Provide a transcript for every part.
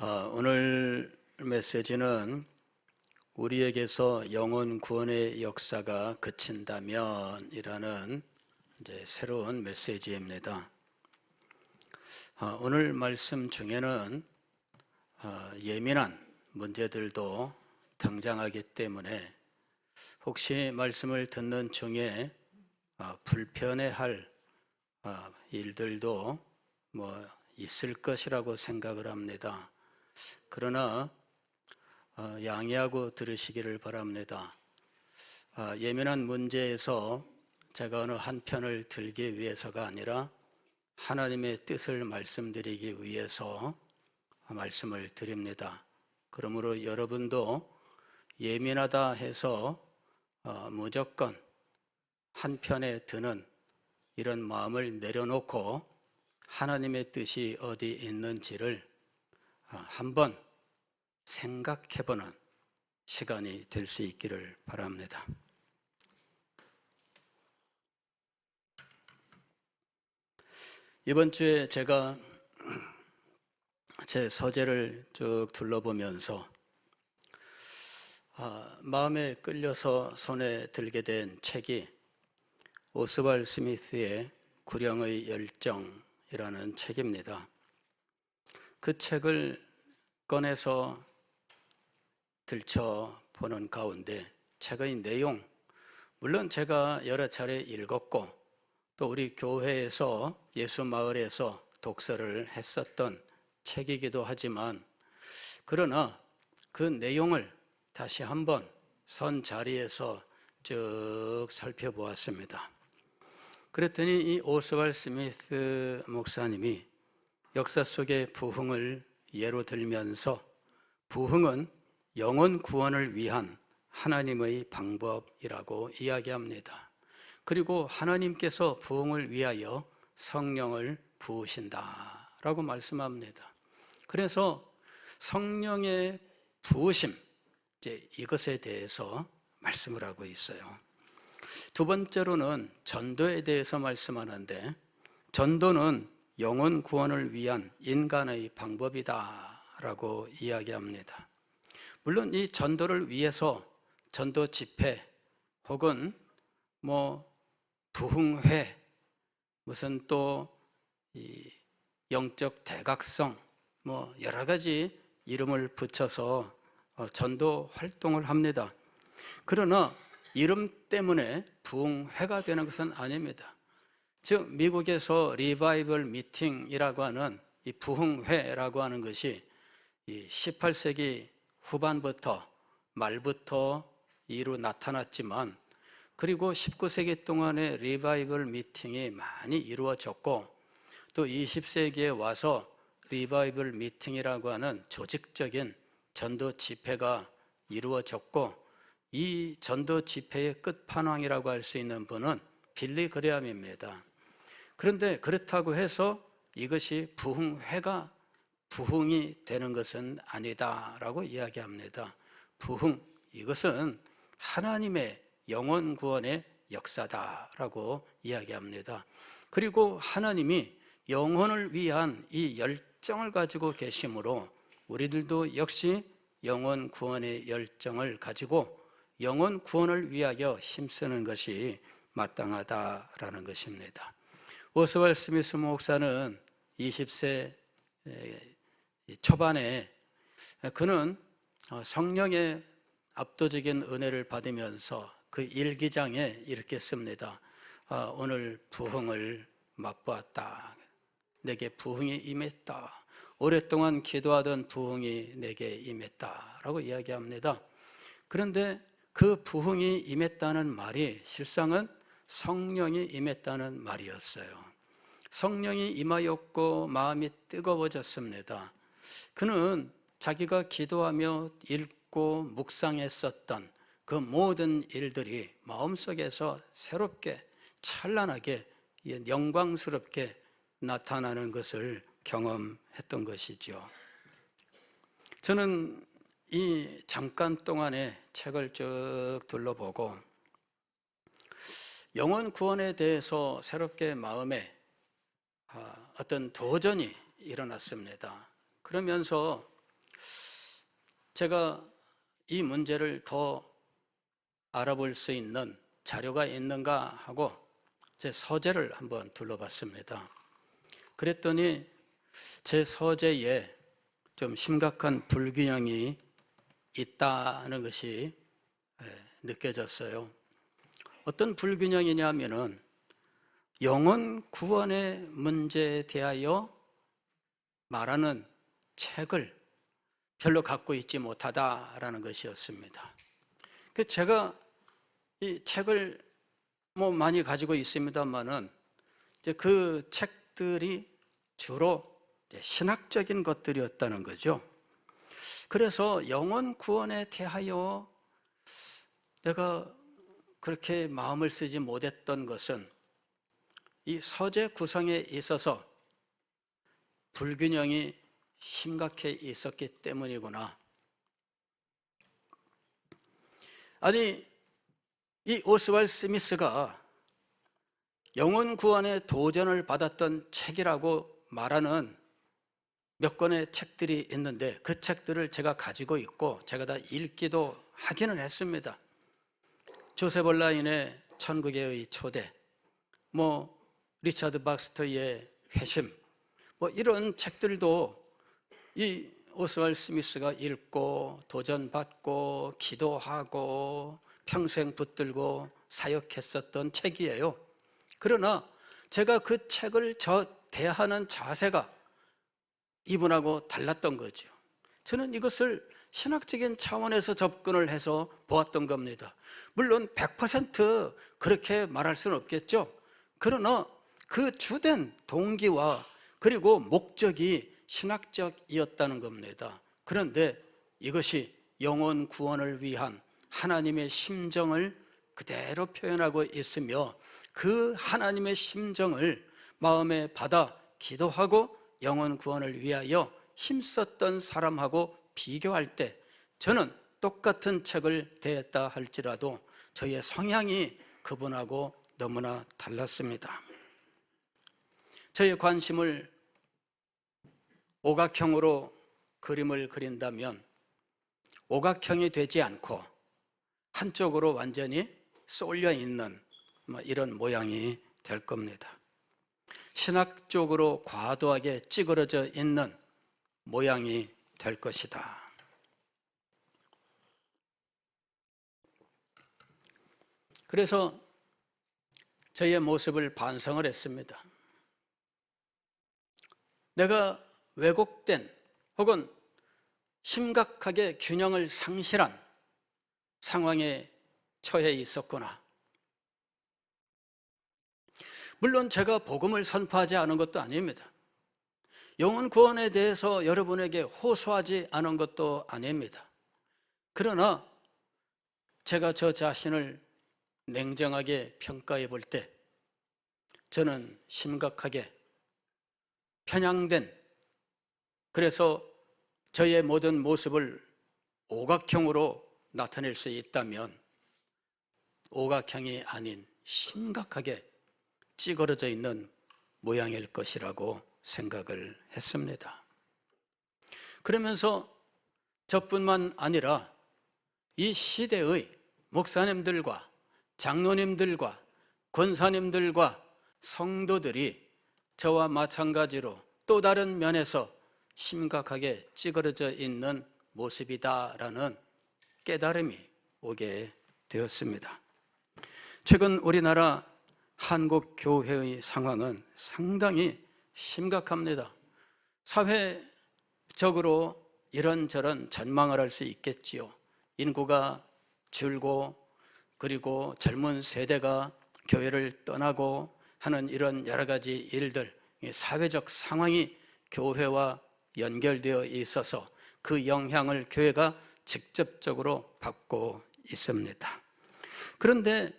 오늘 메시지는 우리에게서 영혼 구원의 역사가 그친다면 이라는 새로운 메시지입니다. 오늘 말씀 중에는 예민한 문제들도 등장하기 때문에 혹시 말씀을 듣는 중에 불편해할 일들도 있을 것이라고 생각을 합니다. 그러나 양해하고 들으시기를 바랍니다. 예민한 문제에서 제가 어느 한 편을 들기 위해서가 아니라 하나님의 뜻을 말씀드리기 위해서 말씀을 드립니다. 그러므로 여러분도 예민하다 해서 무조건 한 편에 드는 이런 마음을 내려놓고 하나님의 뜻이 어디 있는지를 한번 생각해보는 시간이 될 수 있기를 바랍니다. 이번 주에 제가 제 서재를 쭉 둘러보면서 마음에 끌려서 손에 들게 된 책이 오스왈 스미스의 구령의 열정이라는 책입니다. 그 책을 꺼내서 들춰보는 가운데 책의 내용, 물론 제가 여러 차례 읽었고 또 우리 교회에서 예수마을에서 독서를 했었던 책이기도 하지만, 그러나 그 내용을 다시 한번 선 자리에서 쭉 살펴보았습니다. 그랬더니 이 오스왈 스미스 목사님이 역사 속의 부흥을 예로 들면서 부흥은 영혼 구원을 위한 하나님의 방법이라고 이야기합니다. 그리고 하나님께서 부흥을 위하여 성령을 부으신다라고 말씀합니다. 그래서 성령의 부으심, 이것에 대해서 말씀을 하고 있어요. 두 번째로는 전도에 대해서 말씀하는데, 전도는 영혼 구원을 위한 인간의 방법이다라고 이야기합니다. 물론 이 전도를 위해서 전도 집회 혹은 부흥회, 무슨 또 이 영적 대각성, 여러 가지 이름을 붙여서 전도 활동을 합니다. 그러나 이름 때문에 부흥회가 되는 것은 아닙니다. 즉 미국에서 리바이벌 미팅이라고 하는 이 부흥회라고 하는 것이 이 18세기 후반부터 말부터 이루 나타났지만, 그리고 19세기 동안에 리바이벌 미팅이 많이 이루어졌고 또 20세기에 와서 리바이벌 미팅이라고 하는 조직적인 전도 집회가 이루어졌고, 이 전도 집회의 끝판왕이라고 할 수 있는 분은 빌리 그레함입니다. 그런데 그렇다고 해서 이것이 부흥회가 부흥이 되는 것은 아니다라고 이야기합니다. 부흥, 이것은 하나님의 영혼 구원의 역사다라고 이야기합니다. 그리고 하나님이 영혼을 위한 이 열정을 가지고 계시므로 우리들도 역시 영혼 구원의 열정을 가지고 영혼 구원을 위하여 힘쓰는 것이 마땅하다라는 것입니다. 오스왈 스미스 목사는 20세 초반에 그는 성령의 압도적인 은혜를 받으면서 그 일기장에 이렇게 씁니다. 오늘 부흥을 맛보았다. 내게 부흥이 임했다. 오랫동안 기도하던 부흥이 내게 임했다라고 이야기합니다. 그런데 그 부흥이 임했다는 말이 실상은 성령이 임했다는 말이었어요. 성령이 임하였고 마음이 뜨거워졌습니다. 그는 자기가 기도하며 읽고 묵상했었던 그 모든 일들이 마음속에서 새롭게 찬란하게 영광스럽게 나타나는 것을 경험했던 것이죠. 저는 이 잠깐 동안에 책을 쭉 둘러보고 영혼 구원에 대해서 새롭게 마음에 어떤 도전이 일어났습니다. 그러면서 제가 이 문제를 더 알아볼 수 있는 자료가 있는가 하고 제 서재를 한번 둘러봤습니다. 그랬더니 제 서재에 좀 심각한 불균형이 있다는 것이 느껴졌어요. 어떤 불균형이냐면은 영혼 구원의 문제에 대하여 말하는 책을 별로 갖고 있지 못하다라는 것이었습니다. 제가 이 책을 많이 가지고 있습니다만은 그 책들이 주로 신학적인 것들이었다는 거죠. 그래서 영혼 구원에 대하여 내가 그렇게 마음을 쓰지 못했던 것은 이 서재 구성에 있어서 불균형이 심각해 있었기 때문이구나. 아니, 이 오스왈드 스미스가 영혼 구원에 도전을 받았던 책이라고 말하는 몇 권의 책들이 있는데 그 책들을 제가 가지고 있고 제가 다 읽기도 하기는 했습니다. 조셉 얼라인의 천국의 초대, 리차드 박스터의 회심, 이런 책들도 이 오스왈드 스미스가 읽고 도전받고 기도하고 평생 붙들고 사역했었던 책이에요. 그러나 제가 그 책을 대하는 자세가 이분하고 달랐던 거죠. 저는 이것을 신학적인 차원에서 접근을 해서 보았던 겁니다. 물론 100% 그렇게 말할 수는 없겠죠. 그러나 그 주된 동기와 그리고 목적이 신학적이었다는 겁니다. 그런데 이것이 영혼 구원을 위한 하나님의 심정을 그대로 표현하고 있으며 그 하나님의 심정을 마음에 받아 기도하고 영혼 구원을 위하여 힘썼던 사람하고 비교할 때 저는 똑같은 책을 대했다 할지라도 저의 성향이 그분하고 너무나 달랐습니다. 저의 관심을 오각형으로 그림을 그린다면 오각형이 되지 않고 한쪽으로 완전히 쏠려 있는 이런 모양이 될 겁니다. 신학적으로 과도하게 찌그러져 있는 모양이 될 것이다. 그래서 저의 모습을 반성을 했습니다. 내가 왜곡된 혹은 심각하게 균형을 상실한 상황에 처해 있었구나. 물론 제가 복음을 선포하지 않은 것도 아닙니다. 영혼 구원에 대해서 여러분에게 호소하지 않은 것도 아닙니다. 그러나 제가 저 자신을 냉정하게 평가해 볼 때 저는 심각하게 편향된, 그래서 저의 모든 모습을 오각형으로 나타낼 수 있다면 오각형이 아닌 심각하게 찌그러져 있는 모양일 것이라고 생각을 했습니다. 그러면서 저뿐만 아니라 이 시대의 목사님들과 장로님들과 권사님들과 성도들이 저와 마찬가지로 또 다른 면에서 심각하게 찌그러져 있는 모습이다라는 깨달음이 오게 되었습니다. 최근 우리나라 한국 교회의 상황은 상당히 심각합니다. 사회적으로 이런저런 전망을 할 수 있겠지요. 인구가 줄고 그리고 젊은 세대가 교회를 떠나고 하는 이런 여러 가지 일들, 사회적 상황이 교회와 연결되어 있어서 그 영향을 교회가 직접적으로 받고 있습니다. 그런데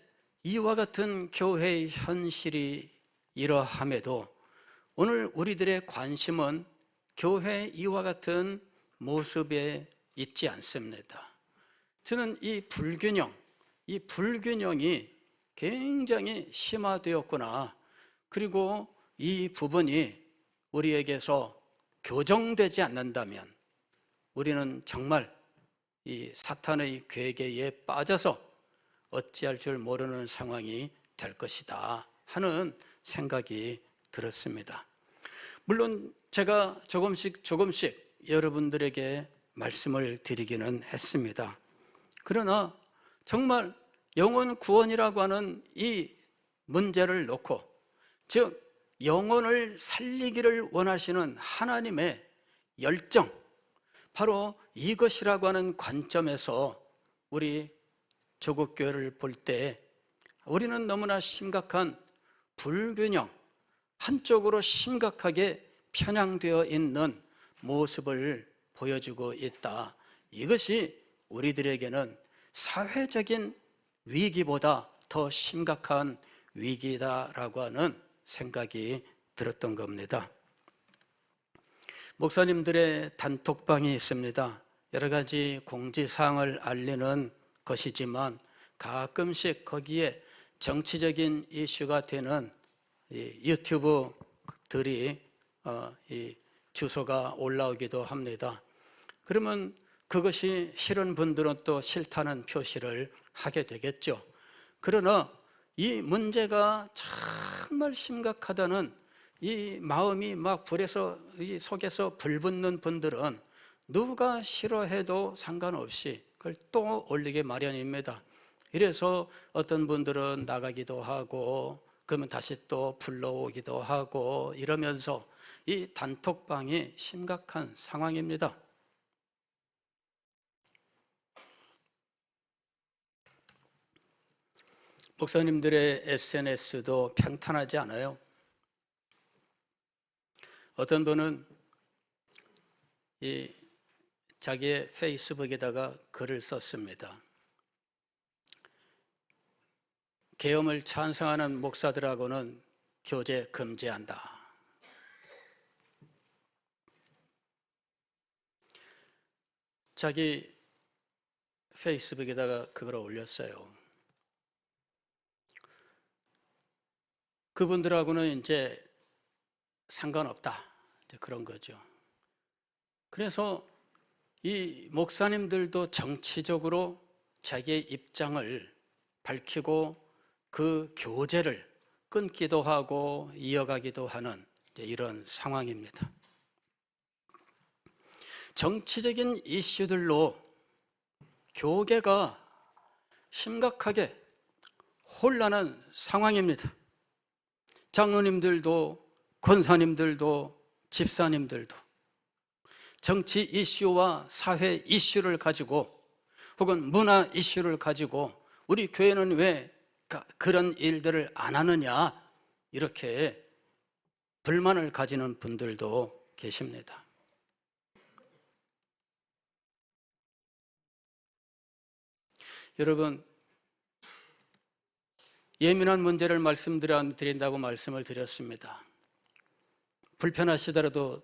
이와 같은 교회의 현실이 이러함에도 오늘 우리들의 관심은 교회의 이와 같은 모습에 있지 않습니다. 저는 이 불균형이 굉장히 심화되었구나. 그리고 이 부분이 우리에게서 교정되지 않는다면 우리는 정말 이 사탄의 괴계에 빠져서 어찌할 줄 모르는 상황이 될 것이다 하는 생각이 들었습니다. 물론 제가 조금씩 여러분들에게 말씀을 드리기는 했습니다. 그러나 정말 영혼 구원이라고 하는 이 문제를 놓고, 즉 영혼을 살리기를 원하시는 하나님의 열정, 바로 이것이라고 하는 관점에서 우리 조국교회를 볼 때 우리는 너무나 심각한 불균형, 한쪽으로 심각하게 편향되어 있는 모습을 보여주고 있다. 이것이 우리들에게는 사회적인 위기보다 더 심각한 위기다라고 하는 생각이 들었던 겁니다. 목사님들의 단톡방이 있습니다. 여러 가지 공지사항을 알리는 것이지만 가끔씩 거기에 정치적인 이슈가 되는 유튜브들이 주소가 올라오기도 합니다. 그러면 그것이 싫은 분들은 또 싫다는 표시를 하게 되겠죠. 그러나 이 문제가 정말 심각하다는 이 마음이 막 불에서 이 속에서 불붙는 분들은 누가 싫어해도 상관없이 그걸 또 올리게 마련입니다. 이래서 어떤 분들은 나가기도 하고 그러면 다시 또 불러오기도 하고 이러면서 이 단톡방이 심각한 상황입니다. 목사님들의 SNS도 평탄하지 않아요. 어떤 분은 자기의 페이스북에다가 글을 썼습니다. 계엄을 찬성하는 목사들하고는 교제 금지한다. 자기 페이스북에다가 그걸 올렸어요. 그분들하고는 이제 상관없다, 이제 그런 거죠. 그래서 이 목사님들도 정치적으로 자기의 입장을 밝히고 그 교제를 끊기도 하고 이어가기도 하는 이런 상황입니다. 정치적인 이슈들로 교계가 심각하게 혼란한 상황입니다. 장로님들도 권사님들도 집사님들도 정치 이슈와 사회 이슈를 가지고 혹은 문화 이슈를 가지고 우리 교회는 왜 그런 일들을 안 하느냐, 이렇게 불만을 가지는 분들도 계십니다. 여러분, 예민한 문제를 말씀드린다고 말씀을 드렸습니다. 불편하시더라도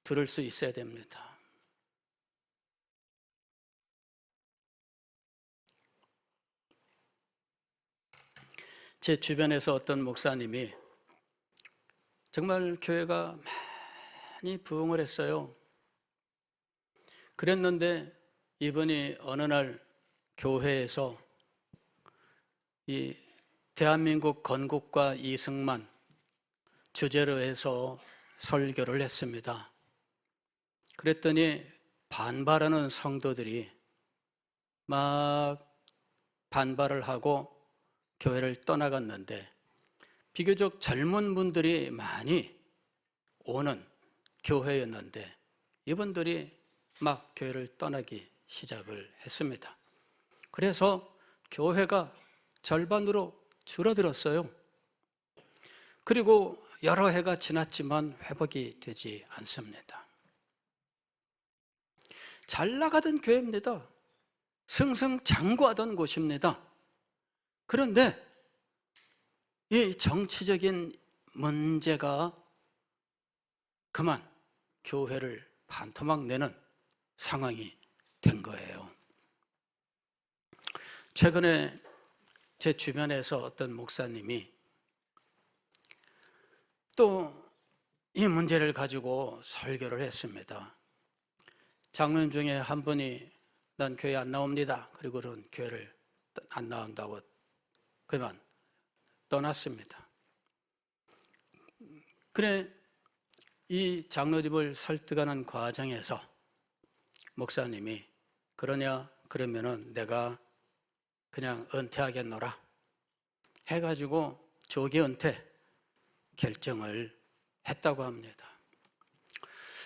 들을 수 있어야 됩니다. 제 주변에서 어떤 목사님이 정말 교회가 많이 부흥을 했어요. 그랬는데 이분이 어느 날 교회에서 이 대한민국 건국과 이승만 주제로 해서 설교를 했습니다. 그랬더니 반발하는 성도들이 막 반발을 하고 교회를 떠나갔는데, 비교적 젊은 분들이 많이 오는 교회였는데 이분들이 막 교회를 떠나기 시작을 했습니다. 그래서 교회가 절반으로 줄어들었어요. 그리고 여러 해가 지났지만 회복이 되지 않습니다. 잘 나가던 교회입니다. 승승장구하던 곳입니다. 그런데 이 정치적인 문제가 그만 교회를 반토막 내는 상황이 된 거예요. 최근에 제 주변에서 어떤 목사님이 또 이 문제를 가지고 설교를 했습니다. 장로님 중에 한 분이 난 교회 안 나옵니다. 그리고 그런 교회를 안 나온다고 그만 떠났습니다. 그래, 이 장로님을 설득하는 과정에서 목사님이 그러면은 내가 그냥 은퇴하겠노라 해가지고 조기 은퇴 결정을 했다고 합니다.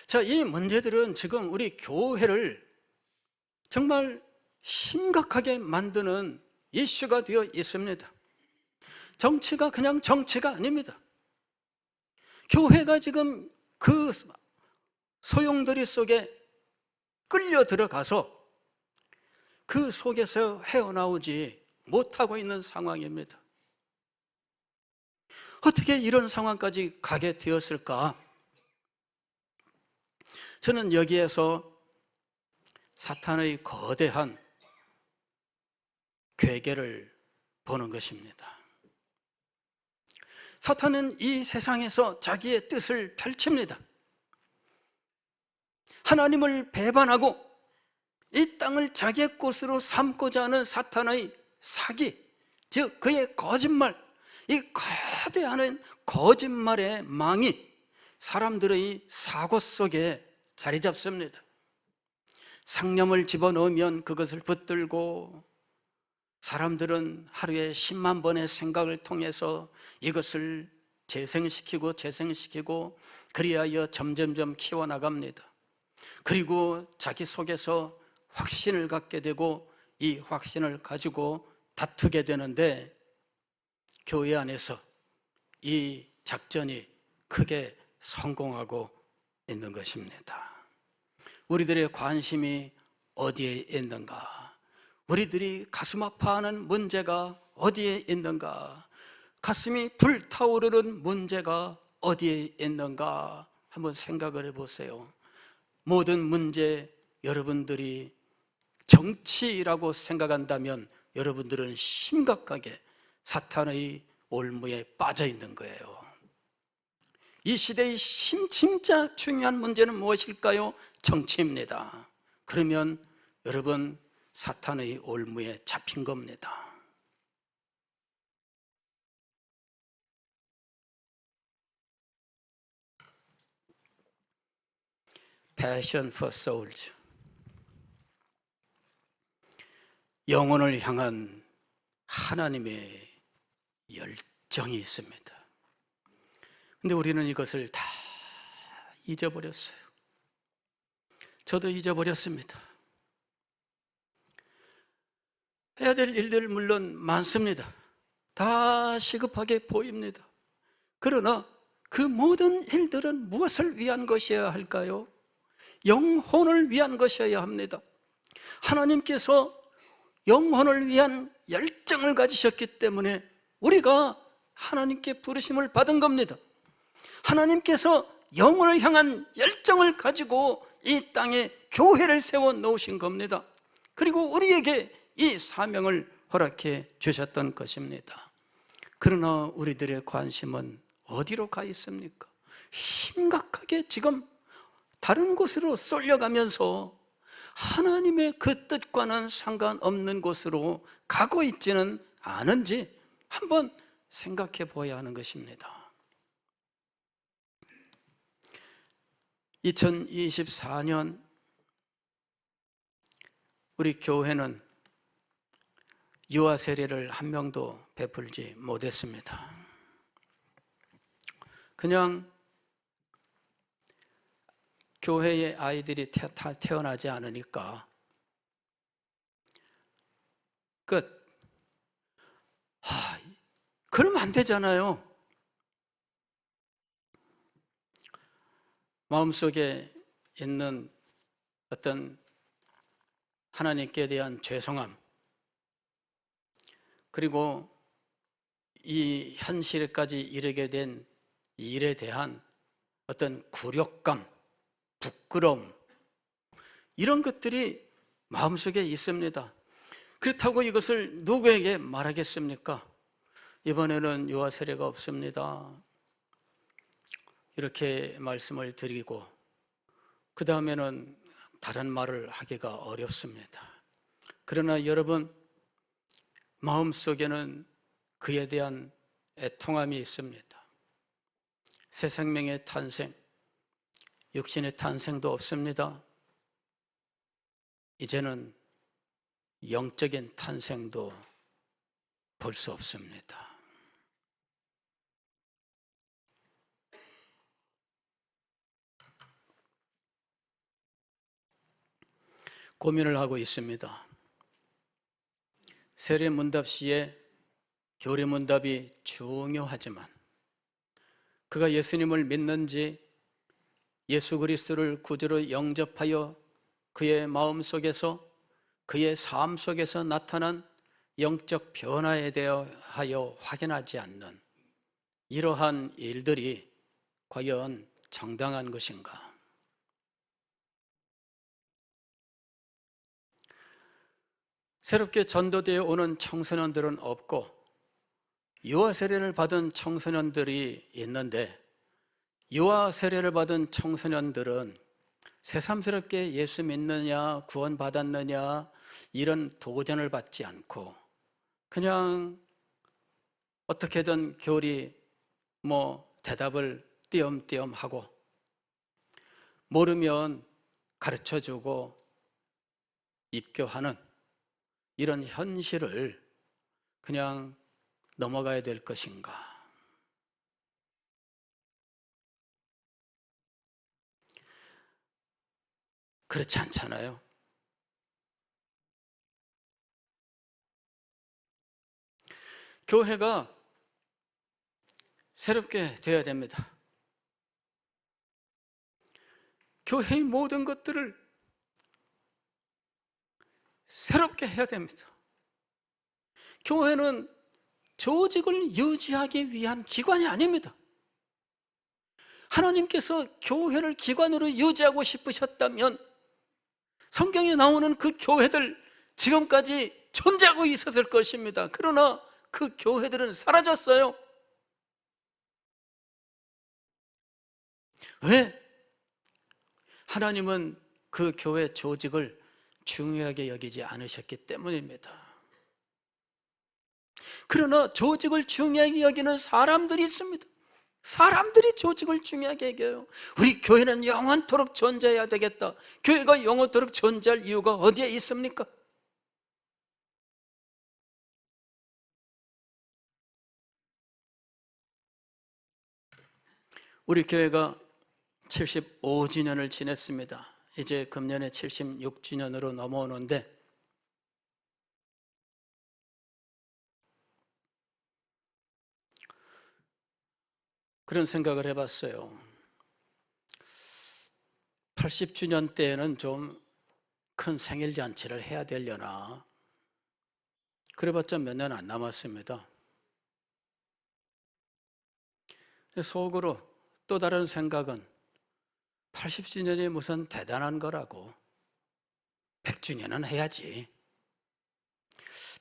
자, 이 문제들은 지금 우리 교회를 정말 심각하게 만드는 이슈가 되어 있습니다. 정치가 그냥 정치가 아닙니다. 교회가 지금 그 소용돌이 속에 끌려 들어가서 그 속에서 헤어나오지 못하고 있는 상황입니다. 어떻게 이런 상황까지 가게 되었을까? 저는 여기에서 사탄의 거대한 괴계를 보는 것입니다. 사탄은 이 세상에서 자기의 뜻을 펼칩니다. 하나님을 배반하고 이 땅을 자기의 곳으로 삼고자 하는 사탄의 사기, 즉 그의 거짓말, 이 거대한 거짓말의 망이 사람들의 사고 속에 자리 잡습니다. 상념을 집어넣으면 그것을 붙들고 사람들은 하루에 10만 번의 생각을 통해서 이것을 재생시키고 그리하여 점점점 키워나갑니다. 그리고 자기 속에서 확신을 갖게 되고 이 확신을 가지고 다투게 되는데 교회 안에서 이 작전이 크게 성공하고 있는 것입니다. 우리들의 관심이 어디에 있는가? 우리들이 가슴 아파하는 문제가 어디에 있는가? 가슴이 불타오르는 문제가 어디에 있는가? 한번 생각을 해보세요. 모든 문제 여러분들이 정치라고 생각한다면 여러분들은 심각하게 사탄의 올무에 빠져 있는 거예요. 이 시대의 진짜 중요한 문제는 무엇일까요? 정치입니다. 그러면 여러분 사탄의 올무에 잡힌 겁니다. Passion for souls, 영혼을 향한 하나님의 열정이 있습니다. 근데 우리는 이것을 다 잊어버렸어요. 저도 잊어버렸습니다. 해야 될 일들 물론 많습니다. 다 시급하게 보입니다. 그러나 그 모든 일들은 무엇을 위한 것이어야 할까요? 영혼을 위한 것이어야 합니다. 하나님께서 영혼을 위한 열정을 가지셨기 때문에 우리가 하나님께 부르심을 받은 겁니다. 하나님께서 영혼을 향한 열정을 가지고 이 땅에 교회를 세워 놓으신 겁니다. 그리고 우리에게 이 사명을 허락해 주셨던 것입니다. 그러나 우리들의 관심은 어디로 가 있습니까? 심각하게 지금 다른 곳으로 쏠려가면서 하나님의 그 뜻과는 상관없는 곳으로 가고 있지는 않은지 한번 생각해 보아야 하는 것입니다. 2024년 우리 교회는 유아 세례를 한 명도 베풀지 못했습니다. 그냥 교회의 아이들이 태어나지 않으니까 끝. 그러면 안 되잖아요. 마음속에 있는 어떤 하나님께 대한 죄송함, 그리고 이 현실까지 이르게 된 일에 대한 어떤 굴욕감, 부끄러움, 이런 것들이 마음속에 있습니다. 그렇다고 이것을 누구에게 말하겠습니까? 이번에는 유아 세례가 없습니다. 이렇게 말씀을 드리고 그 다음에는 다른 말을 하기가 어렵습니다. 그러나 여러분 마음속에는 그에 대한 애통함이 있습니다. 새 생명의 탄생, 육신의 탄생도 없습니다. 이제는 영적인 탄생도 볼 수 없습니다. 고민을 하고 있습니다. 세례 문답 시에 교리 문답이 중요하지만 그가 예수님을 믿는지 예수 그리스도를 구주로 영접하여 그의 마음속에서 그의 삶 속에서 나타난 영적 변화에 대하여 확인하지 않는 이러한 일들이 과연 정당한 것인가? 새롭게 전도되어 오는 청소년들은 없고 유아 세례를 받은 청소년들이 있는데 유아 세례를 받은 청소년들은 새삼스럽게 예수 믿느냐 구원받았느냐 이런 도전을 받지 않고 그냥 어떻게든 교리 대답을 띄엄띄엄 하고 모르면 가르쳐주고 입교하는 이런 현실을 그냥 넘어가야 될 것인가? 그렇지 않잖아요. 교회가 새롭게 되어야 됩니다. 교회의 모든 것들을 새롭게 해야 됩니다. 교회는 조직을 유지하기 위한 기관이 아닙니다. 하나님께서 교회를 기관으로 유지하고 싶으셨다면 성경에 나오는 그 교회들 지금까지 존재하고 있었을 것입니다. 그러나 그 교회들은 사라졌어요. 왜? 하나님은 그 교회 조직을 중요하게 여기지 않으셨기 때문입니다. 그러나 조직을 중요하게 여기는 사람들이 있습니다. 사람들이 조직을 중요하게 여겨요. 우리 교회는 영원토록 존재해야 되겠다. 교회가 영원토록 존재할 이유가 어디에 있습니까? 우리 교회가 75주년을 지냈습니다. 이제 금년에 76주년으로 넘어오는데 그런 생각을 해봤어요. 80주년 때에는 좀 큰 생일 잔치를 해야 되려나. 그래봤자 몇 년 안 남았습니다. 속으로 또 다른 생각은 80주년이 무슨 대단한 거라고. 100주년은 해야지.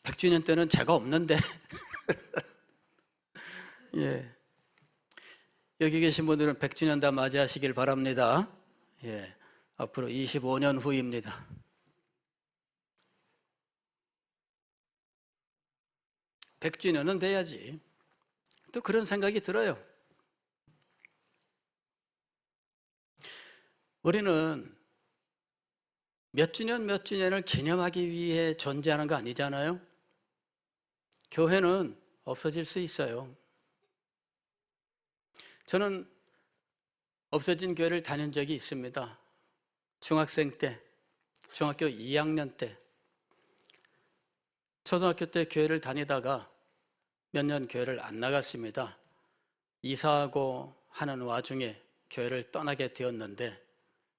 100주년 때는 제가 없는데. 예. 여기 계신 분들은 100주년 다 맞이하시길 바랍니다. 예. 앞으로 25년 후입니다. 100주년은 돼야지. 또 그런 생각이 들어요. 우리는 몇 주년을 기념하기 위해 존재하는 거 아니잖아요. 교회는 없어질 수 있어요. 저는 없어진 교회를 다닌 적이 있습니다. 중학생 때, 중학교 2학년 때, 초등학교 때 교회를 다니다가 몇 년 교회를 안 나갔습니다. 이사하고 하는 와중에 교회를 떠나게 되었는데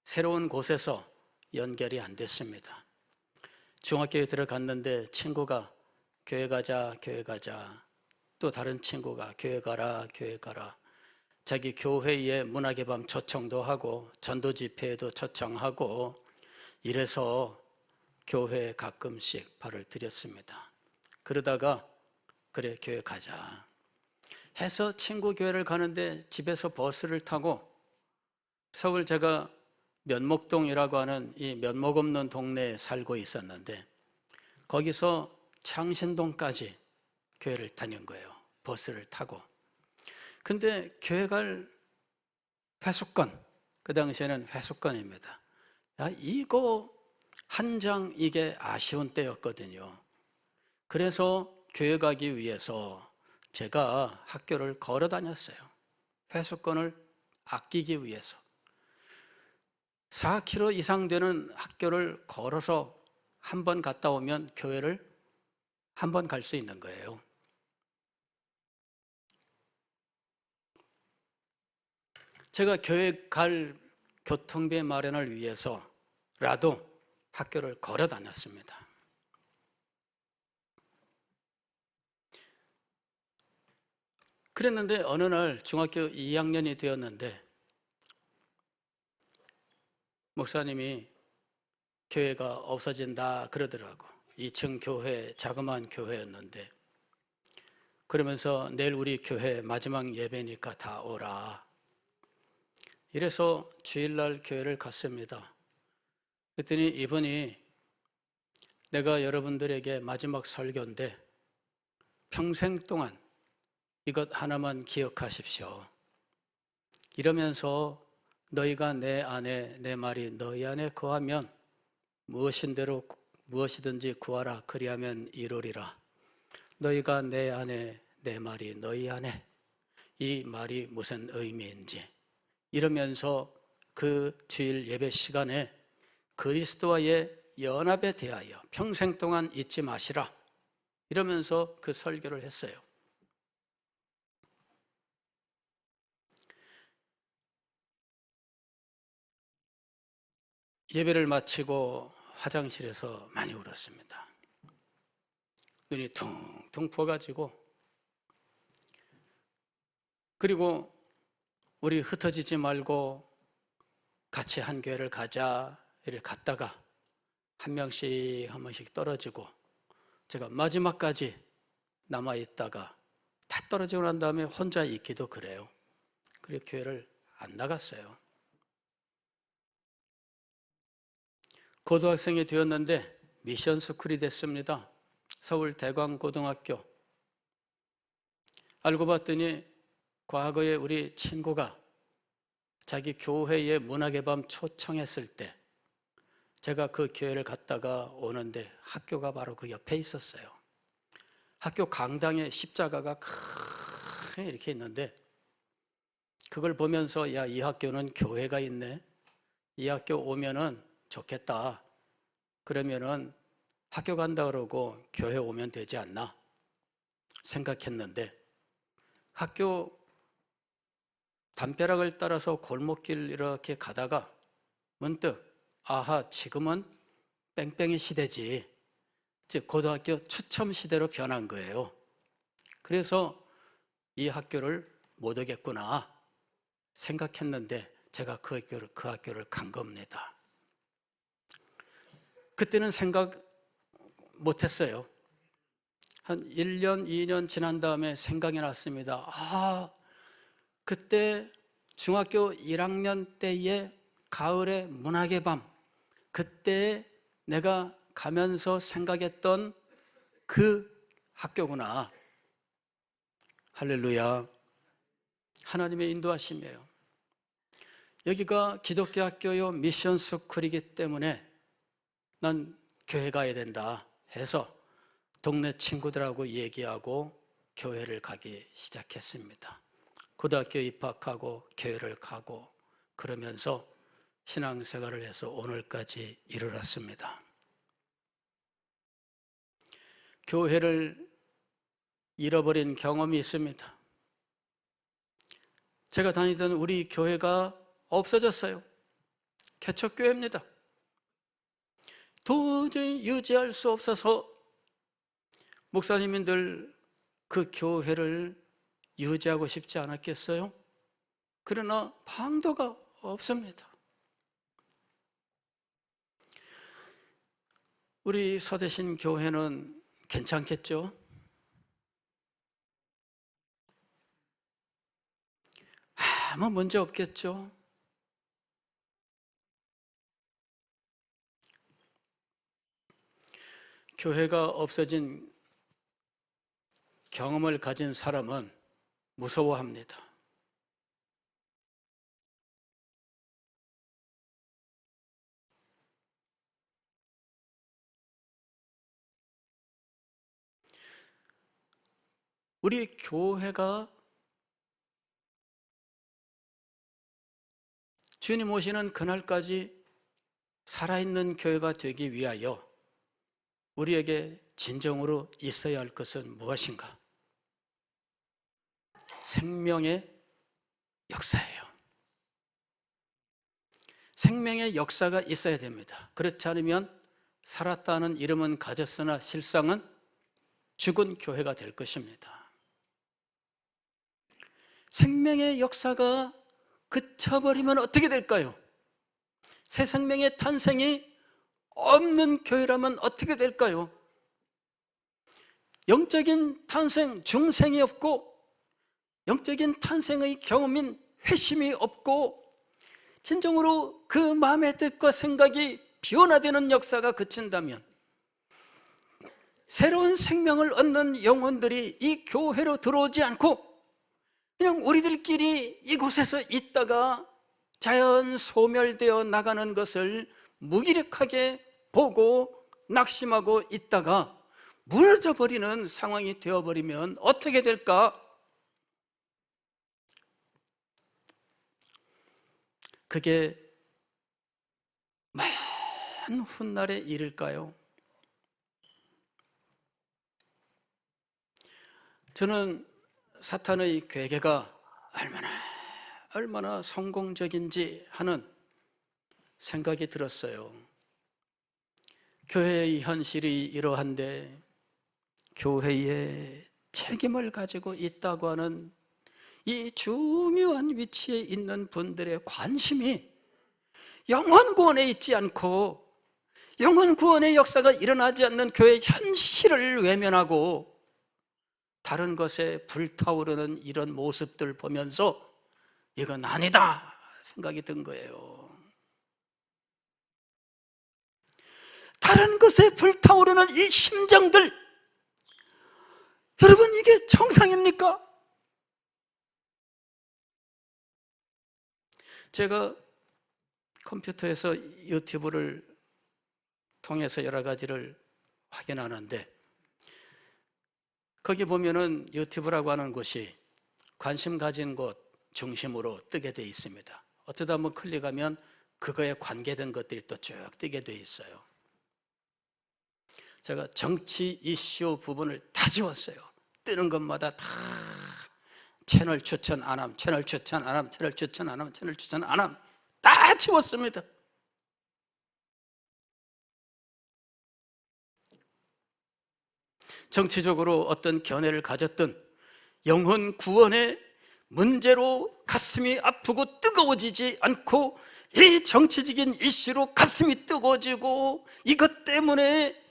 새로운 곳에서 연결이 안 됐습니다. 중학교에 들어갔는데 친구가 교회 가자, 교회 가자. 또 다른 친구가 교회 가라, 교회 가라. 자기 교회에 문학의 밤 초청도 하고 전도 집회에도 초청하고 이래서 교회에 가끔씩 발을 들였습니다. 그러다가 그래 교회 가자 해서 친구 교회를 가는데 집에서 버스를 타고 서울 제가 면목동이라고 하는 이 면목 없는 동네에 살고 있었는데 거기서 창신동까지 교회를 다닌 거예요. 버스를 타고. 근데 교회 갈 회수권, 그 당시에는 회수권입니다. 야, 이거 한 장 이게 아쉬운 때였거든요. 그래서 교회 가기 위해서 제가 학교를 걸어 다녔어요. 회수권을 아끼기 위해서. 4km 이상 되는 학교를 걸어서 한 번 갔다 오면 교회를 한 번 갈 수 있는 거예요. 제가 교회 갈 교통비 마련을 위해서라도 학교를 걸어 다녔습니다. 그랬는데 어느 날 중학교 2학년이 되었는데 목사님이 교회가 없어진다 그러더라고. 2층 교회, 자그마한 교회였는데 그러면서 내일 우리 교회 마지막 예배니까 다 오라. 이래서 주일날 교회를 갔습니다. 그랬더니 이분이 내가 여러분들에게 마지막 설교인데 평생 동안 이것 하나만 기억하십시오. 이러면서 너희가 내 안에 내 말이 너희 안에 거하면 무엇이든지 구하라 그리하면 이루리라. 너희가 내 안에 내 말이 너희 안에, 이 말이 무슨 의미인지 이러면서 그 주일 예배 시간에 그리스도와의 연합에 대하여 평생 동안 잊지 마시라 이러면서 그 설교를 했어요. 예배를 마치고 화장실에서 많이 울었습니다. 눈이 퉁퉁 부어가지고, 그리고 우리 흩어지지 말고 같이 한 교회를 가자 이렇게 갔다가 한 명씩 떨어지고 제가 마지막까지 남아있다가 다 떨어지고 난 다음에 혼자 있기도 그래요. 그래서 교회를 안 나갔어요. 고등학생이 되었는데 미션 스쿨이 됐습니다. 서울 대광고등학교. 알고 봤더니 과거에 우리 친구가 자기 교회에 문학의 밤 초청했을 때 제가 그 교회를 갔다가 오는데 학교가 바로 그 옆에 있었어요. 학교 강당에 십자가가 크게 이렇게 있는데 그걸 보면서 야, 이 학교는 교회가 있네. 이 학교 오면은 좋겠다. 그러면은 학교 간다 그러고 교회 오면 되지 않나 생각했는데 학교 담벼락을 따라서 골목길 이렇게 가다가 문득 아하, 지금은 뺑뺑이 시대지. 즉 고등학교 추첨 시대로 변한 거예요. 그래서 이 학교를 못 오겠구나 생각했는데 제가 그 학교를 간 겁니다. 그때는 생각 못했어요. 한 1년, 2년 지난 다음에 생각이 났습니다. 아, 그때 중학교 1학년 때의 가을의 문학의 밤, 그때 내가 가면서 생각했던 그 학교구나. 할렐루야. 하나님의 인도하심이에요. 여기가 기독교 학교요 미션 스쿨이기 때문에 난 교회 가야 된다 해서 동네 친구들하고 얘기하고 교회를 가기 시작했습니다. 고등학교 입학하고 교회를 가고 그러면서 신앙생활을 해서 오늘까지 이르렀습니다. 교회를 잃어버린 경험이 있습니다. 제가 다니던 우리 교회가 없어졌어요. 개척교회입니다. 도저히 유지할 수 없어서 목사님이 늘 그 교회를 유지하고 싶지 않았겠어요? 그러나 방도가 없습니다. 우리 서대신 교회는 괜찮겠죠? 아무 문제 없겠죠? 교회가 없어진 경험을 가진 사람은 무서워합니다. 우리 교회가 주님 오시는 그날까지 살아있는 교회가 되기 위하여 우리에게 진정으로 있어야 할 것은 무엇인가? 생명의 역사예요. 생명의 역사가 있어야 됩니다. 그렇지 않으면 살았다는 이름은 가졌으나 실상은 죽은 교회가 될 것입니다. 생명의 역사가 그쳐버리면 어떻게 될까요? 새 생명의 탄생이 없는 교회라면 어떻게 될까요? 영적인 탄생, 중생이 없고 영적인 탄생의 경험인 회심이 없고 진정으로 그 마음의 뜻과 생각이 변화되는 역사가 그친다면 새로운 생명을 얻는 영혼들이 이 교회로 들어오지 않고 그냥 우리들끼리 이곳에서 있다가 자연 소멸되어 나가는 것을 무기력하게 보고 낙심하고 있다가 무너져 버리는 상황이 되어버리면 어떻게 될까? 그게 먼 훗날의 일일까요? 저는 사탄의 괴계가 얼마나 성공적인지 하는 생각이 들었어요. 교회의 현실이 이러한데 교회에 책임을 가지고 있다고 하는 이 중요한 위치에 있는 분들의 관심이 영혼 구원에 있지 않고 영혼 구원의 역사가 일어나지 않는 교회의 현실을 외면하고 다른 것에 불타오르는 이런 모습들 보면서 이건 아니다 생각이 든 거예요. 다른 것에 불타오르는 이 심정들, 여러분 이게 정상입니까? 제가 컴퓨터에서 유튜브를 통해서 여러 가지를 확인하는데 거기 보면은 유튜브라고 하는 곳이 관심 가진 곳 중심으로 뜨게 돼 있습니다. 어쩌다 한번 클릭하면 그거에 관계된 것들이 또 쭉 뜨게 돼 있어요. 제가 정치 이슈 부분을 다 지웠어요. 뜨는 것마다 다 채널 추천 안 함, 채널 추천 안 함, 채널 추천 안 함, 채널 추천 안 함, 다 지웠습니다. 정치적으로 어떤 견해를 가졌든 영혼 구원의 문제로 가슴이 아프고 뜨거워지지 않고 이 정치적인 이슈로 가슴이 뜨거워지고 이것 때문에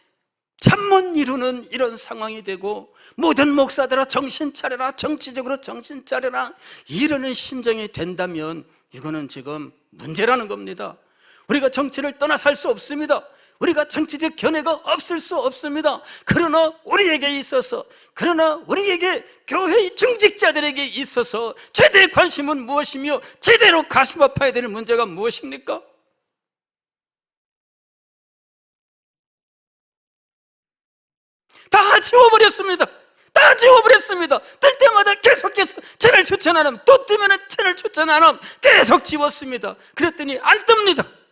잠 못 이루는 이런 상황이 되고 모든 목사들아 정신 차려라, 정치적으로 정신 차려라 이러는 심정이 된다면 이거는 지금 문제라는 겁니다. 우리가 정치를 떠나 살 수 없습니다. 우리가 정치적 견해가 없을 수 없습니다. 그러나 우리에게 교회의 중직자들에게 있어서 최대의 관심은 무엇이며 제대로 가슴 아파야 되는 문제가 무엇입니까? 다 지워버렸습니다. 다 지워버렸습니다. 뜰 때마다 계속해서 채널 추천 안 함, 또 뜨면 채널 추천 안 함, 계속 지웠습니다. 그랬더니 안 뜹니다.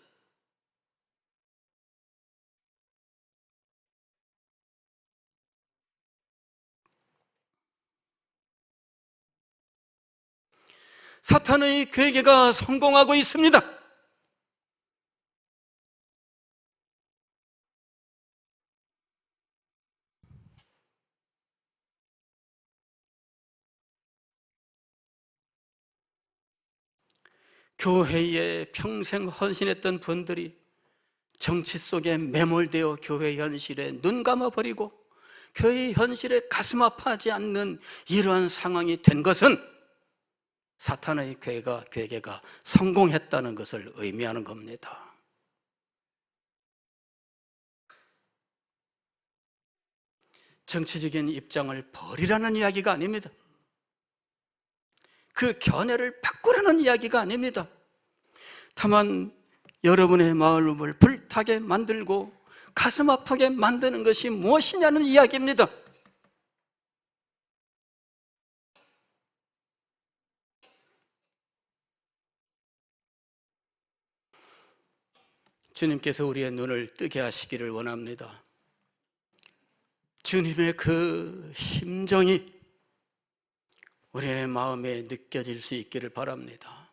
사탄의 괴계가 성공하고 있습니다. 교회에 평생 헌신했던 분들이 정치 속에 매몰되어 교회 현실에 눈 감아버리고 교회 현실에 가슴 아파하지 않는 이러한 상황이 된 것은 사탄의 괴계가 성공했다는 것을 의미하는 겁니다. 정치적인 입장을 버리라는 이야기가 아닙니다. 그 견해를 바꾸라는 이야기가 아닙니다. 다만 여러분의 마음을 불타게 만들고 가슴 아프게 만드는 것이 무엇이냐는 이야기입니다. 주님께서 우리의 눈을 뜨게 하시기를 원합니다. 주님의 그 심정이 우리의 마음에 느껴질 수 있기를 바랍니다.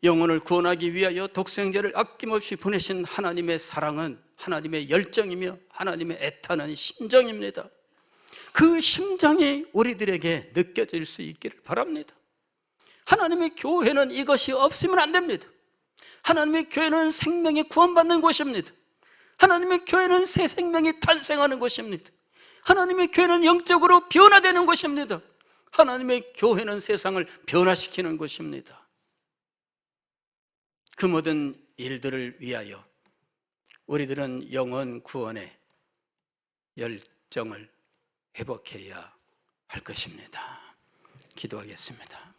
영혼을 구원하기 위하여 독생자를 아낌없이 보내신 하나님의 사랑은 하나님의 열정이며 하나님의 애타는 심정입니다. 그 심정이 우리들에게 느껴질 수 있기를 바랍니다. 하나님의 교회는 이것이 없으면 안 됩니다. 하나님의 교회는 생명이 구원받는 곳입니다. 하나님의 교회는 새 생명이 탄생하는 곳입니다. 하나님의 교회는 영적으로 변화되는 곳입니다. 하나님의 교회는 세상을 변화시키는 곳입니다. 그 모든 일들을 위하여 우리들은 영혼 구원의 열정을 회복해야 할 것입니다. 기도하겠습니다.